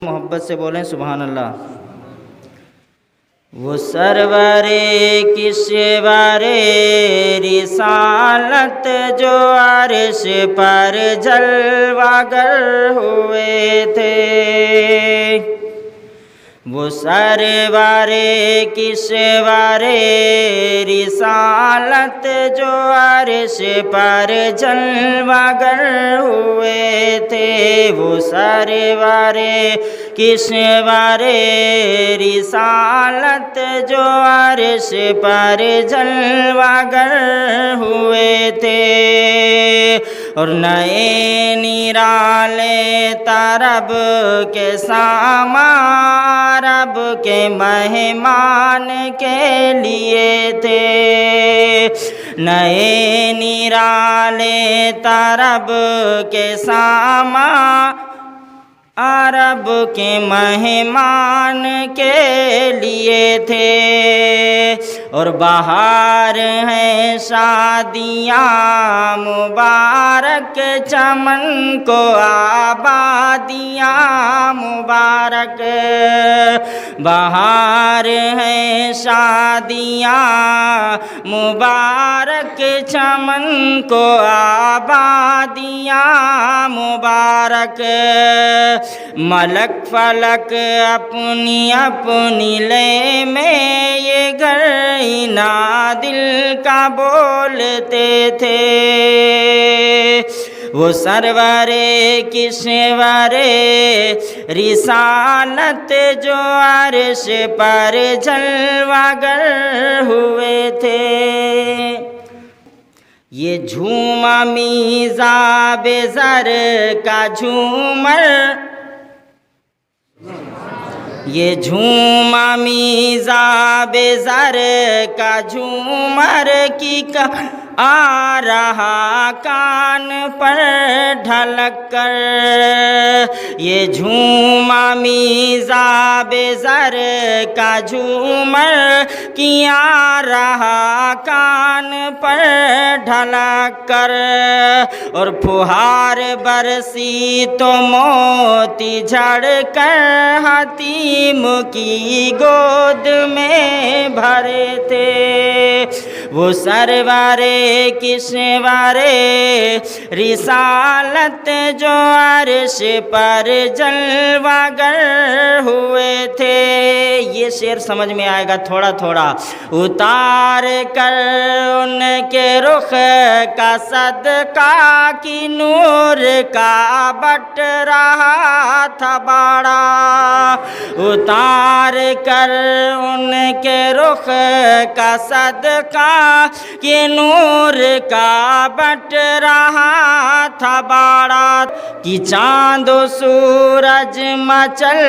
محبت سے بولیں سبحان اللہ۔ وہ سرورے کشورے رسالت جو عرش پر جلوہ گر ہوئے تھے، وہ سرورے کشورے رسالت جو عرش پر جلوہ گر ہوئے تھے، وہ سرورے کشورے رسالت جو عرش پر جلوہ گر ہوئے تھے، اور نئے نرالے طرب کے سامان رب کے مہمان کے لیے تھے، نئے نرالے طرب کے سامان عرب کے مہمان کے لیے تھے، اور بہار ہیں شادیاں مبارک چمن کو آبادیاں مبارک، بہار ہیں شادیاں مبارک چمن کو آبادیاں مبارک، ملک فلک اپنی اپنی لے میں یہ گرینا دل کا بولتے تھے، وہ سرورے کشورے رسالت جو عرش پر جلوہ گر ہوئے تھے، یہ جھوما میزاب زر کا جھومر، یہ جھوما میزاب زر کا جھومر کی آ رہا کان پر ڈھلک کر، یہ جھوما میزاب زر کا جھومر کی آ رہا کان پر ڈھلک کر، اور پھوہار برسی تو موتی جھڑ کر حتیم کی گود میں بھرے تھے، وہ سرورے کشورے رسالت جو عرش پر جلوہ گر ہوئے تھے۔ یہ شعر سمجھ میں آئے گا تھوڑا تھوڑا، اتار کر ان کے رخ کا صدقہ کی نور کا بٹ رہا تھا باڑا، اتار کر ان کے رخ کا صدقہ کہ نور کا بٹ رہا تھا باڑا، کہ چاند و سورج مچل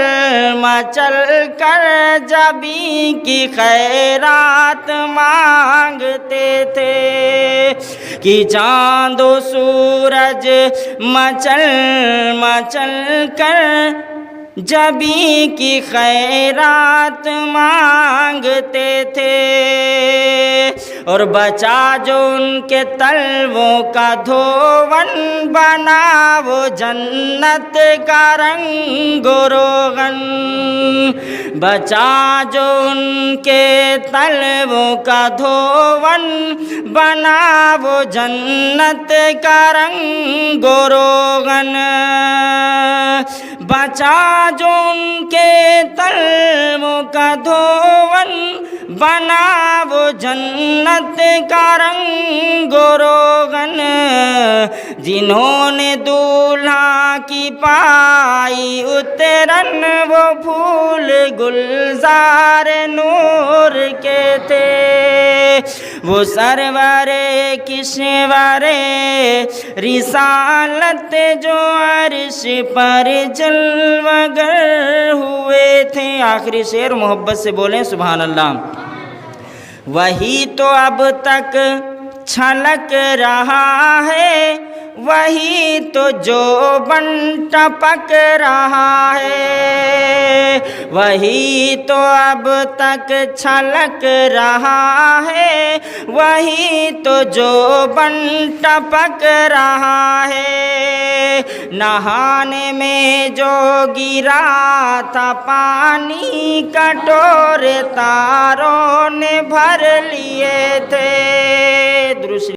مچل کر جبیں کی خیرات مانگتے تھے، کہ چاند و سورج مچل مچل کر جبیں کی خیرات مانگتے تھے، اور بچا جو ان کے تلووں کا دھون بنا وہ جنت کا رنگ و روغن، بچا جو ان کے تلووں کا دھون بنا وہ جنت کا رنگ و روغن، بچا جو ان کے تلووں کا دھون بنا وہ جنت کا رنگ و روغن، جنہوں نے دولہا کی پائی اترن وہ پھول گلزار نور کے تھے، وہ سرورے کشورے رسالت جو عرش پر جلوہ گر ہوئے تھے۔ آخری شعر محبت سے بولیں سبحان اللہ۔ وہی تو اب تک چھلک رہا ہے، وہی تو جو بن ٹپک رہا ہے، وہی تو اب تک چھلک رہا ہے، وہی تو جو بن ٹپک رہا ہے، نہانے میں جو گرا تھا پانی کٹورے تاروں نے بھر لیے تھے،